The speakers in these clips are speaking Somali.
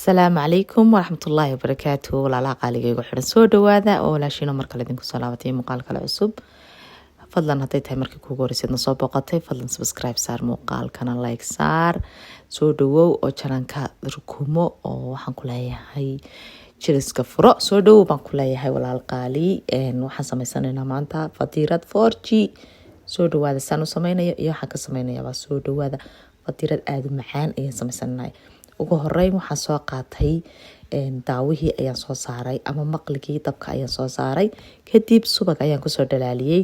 السلام عليكم ورحمة الله وبركاته. ولا قاليga xidhan soo dhawaada oo walaashina marka la idinku soo laabatay muuqaal kale cusub. Fadlan haday tahay markii kuugu horeysay soo booqatay fadlan subscribe saar muuqaalkana like saar soo dhawow oo channelka rukumo oo waxaan ku leeyahay jiriska furo soo dhawow baan ku leeyahay walaal qaali waxaan sameysanaynaa maanta fatiirad 4G soo dhawaada saan u sameynayo iyo waxa ka sameynayaa soo dhawaada fatiirad aad u macaan ayaan sameysanaynaa. ugu horeyn waxaan soo qaatay daawihii ayaan soo saaray ama maqligii dabka ayaan soo saaray kadib subag ayaan ku soo dhalaaliyay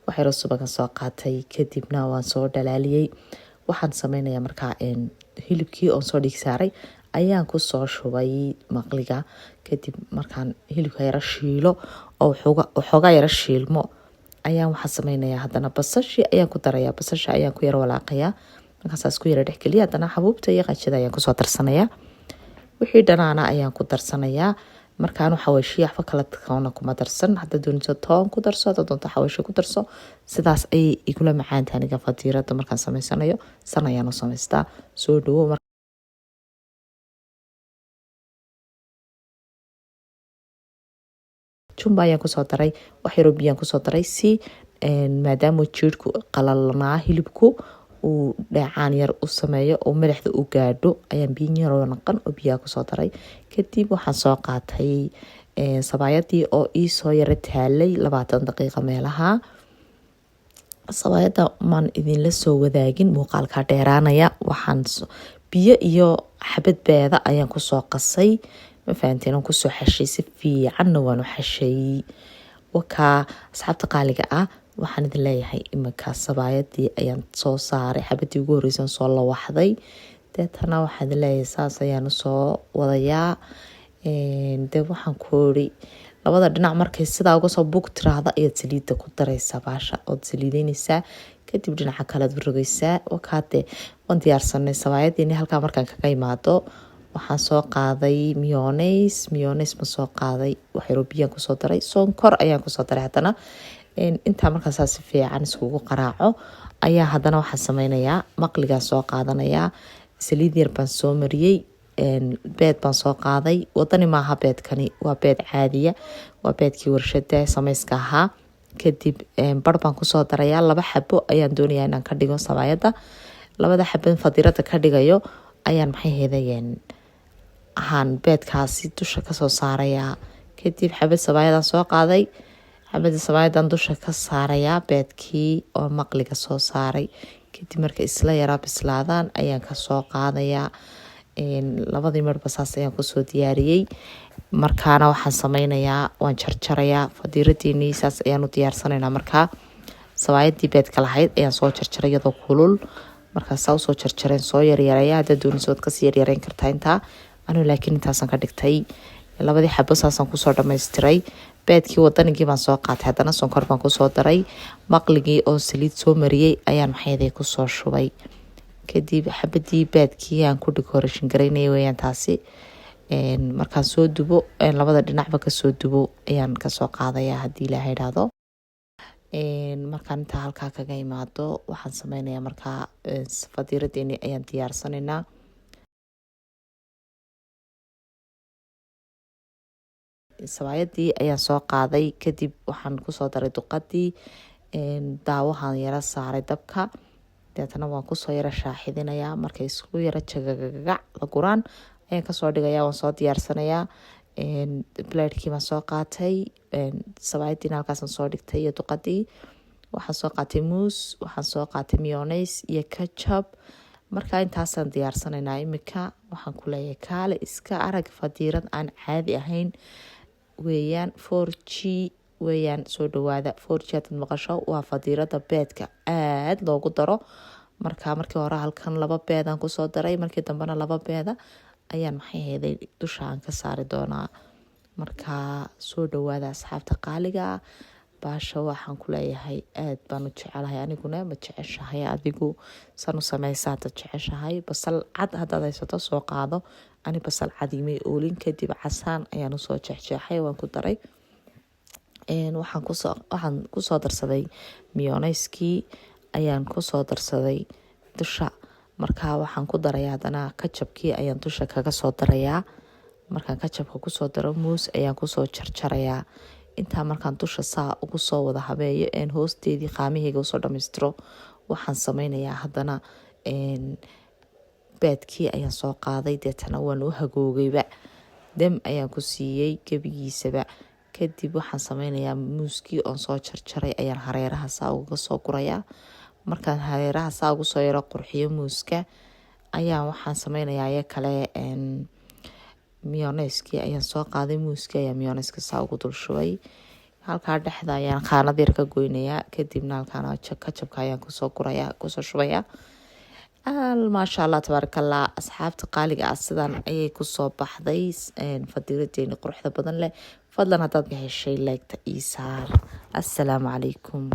waxaan subaga soo qaatay kadibna waan soo dhalaaliyay waxaan sameynayaa markaa hilibkii oo soo dhig saaray ayaan ku soo shubay maqliga kadib markaan hilibka yara shiilo oo xoga yara shiilmo ayaan waxaan sameynayaa hadana basashi ayaan ku darayaa basasha ayaan ku yara walaaqayaa markaas ku yara dhexgeliya hadana xabuubta iyo qashada ayaan ku soo darsanayaa wixii dhanaana ayaan ku darsanayaa markaan waxa way shiixfa kala toona kuma darsan hadda doonto toon ku darso hadda doonto xawaash ku darso sidaas ay igula macaan tahay aniga fatiirada markaan sameysanayo san ayaan u sameystaa soo dhawo jumba ayaan ku soo daray wax yar oo biyo ku soo daray si maadaama jiirku qalalnaa hilibku uu dhacaan yar u sameeyo oo madaxda u gaadho ayaan biyo yar oo naqan oo biyo ku soo daray kadib waxaan soo qaatay sabaayadii oo ii soo yara taalay 20 daqiiqo meelaha sabaayada man idin la soo wadaagin muuqaalka dheeraanaya waxaan biyo iyo xabad beeda ayaan ku soo qasay ma fahanteen oo ku soo xashay si fiican waan u xashay waka asxaabta qaaliga ah waxaan idin leeyahay imika sabaayadii ayaan soo saaray xabadii ugu horeysan soo la waxday deetana waxaan leeyahay saas ayaan soo wadayaa waxaan ku ori labada dhinac markay sidaa uga soo bug tiraahdo ayaad saliida ku daraysaa baasha oo saliideynaysaa kadib dhinaca kale aad rogaysaa wakaade waan diyaarsanay sabaayadii halka markaan kaga imaado waxaan soo qaaday mayonnaise ma soo qaaday wax yar oo biyo ku soo daray sonkor ayaan ku soo daray hadana inta markaas si fiican iskugu qaraaco ayaa hadana waxaan sameynayaa maqliga soo qaadanayaa saliid yar baan soo mariyay beed baan soo qaaday wadani maaha beedkani waa beed caadiya waa beedkii warshada sameyska ahaa kadib bar baan ku soo darayaa 2 xabo ayaan doonayaa inaan ka dhigo sabaayada 2 xabo fadiirada ka dhigayo ayaan maxay heedayeen ahaan beedkaasi dusha ka soo saarayaa kadib xabad sabaayada soo qaaday xabada sabaydan dusha ka saaraya beedkii oo maqliga soo saaray kadib marka isla yara bislaadaan ayaan ka soo qaadaya labadii marba saas ayaan ku soo diyaariyay markaana waxaan sameynayaa waan jarjarayaa fadiiradiini saas ayaan u diyaarsanaynaa markaa sabayadii beedka lahayd ayaan soo jarjaray iyadoo kulul markaas soo jarjareen soo yaryaraya hadda doonisood ka sii yaryarayn kartaa inta anu laakiin intaasan ka dhigtay labadii xabo saasan ku soo dhameystiray beedkii wadanigii baan soo qaatay hadana sonkor baan ku soo daray maqligii oo saliid soo mariyay ayaan maxayday ku soo shubay kadib xabadii beedkii aan ku decoration gareynay weeyaan taasi markaan soo dubo labada dhinacba ka soo dubo ayaan ka soo qaadayaa hadii la yiraahdo markaan inta halka kaga imaado waxaan sameynayaa markaa fadiiradeeni ayaan diyaarsanaynaa sabaayadii ayaan soo qaaday kadib waxaan ku soo daray duqadii daawahan yara saaray dabka deetana waan ku soo yara shaaxidinayaa markay isku yara jagagaga la guraan ayaan ka soo dhigayaa waan soo diyaarsanayaa platekii baan soo qaatay sabaayadiina halkaasaan soo dhigtay iyo duqadii waxaan soo qaatay muus waxaan soo qaatay mayonnaise iyo ketchup markaa intaasaan diyaarsanaynaa imika waxaan ku leeyahay kaale iska arag fadiirad aan caadi ahayn weeyaan 4G weeyaan soo dhawaada 4G aad maqasho waa fadiirada beedka aad loogu daro markii hore halkan 2 beedaan ku soo daray markii dambena 2 beeda ayaan maxay heeday dusha aan ka saari doonaa markaa soo dhawaada asxaabta qaaliga baasha waxaan ku leeyahay aad baan u jecelahay aniguna ma jeceshahay adigu san u sameysaa dad jeceshahay basal cad haddaad haysato soo qaado ani basal cad imay oolin kadib casaan ayaan soo jeexjeexay waan ku daray waxaan ku soo darsaday mayonnaise-kii ayaan ku soo darsaday dusha markaa waxaan ku darayaa hadana ketchup-kii ayaan dusha kaga soo darayaa markaan kajabka kusoo daro muus ayaan kusoo jarjarayaa. intaa markaan dusha saa ugu soo wada habeeyo hoosteedii qaamahayga usoo dhamaystiro, waxaan sameynayaa haddana baadkii ayaan soo qaaday, deetana waan u hagoogayba, dam ayaan ku siiyey gebigiisaba. kadib waxaan sameynayaa muuskii oon soo jarjaray ayaan hareeraha saa uga soo gurayaa. markaan hareeraha saa ugu soo yaro qurxiyo muuska ayaan waxaan sameynayaa aya kale miyoneeskii ayaan soo qaaday, muuskii ayaa miyoneeska saa ugu dul shubay. halkaa dhexda ayaan qaanad yar ka goynayaa, kadibna halkaan kajabka ayaan kusoo shubayaa. maasha allah tabaarakallah. asxaabta qaaliga ah sidan ayay kusoo baxday fadiladeeni quruxda badan leh. fadlan haddaad ka heshay like-ta ii saar. assalaamu calaykum.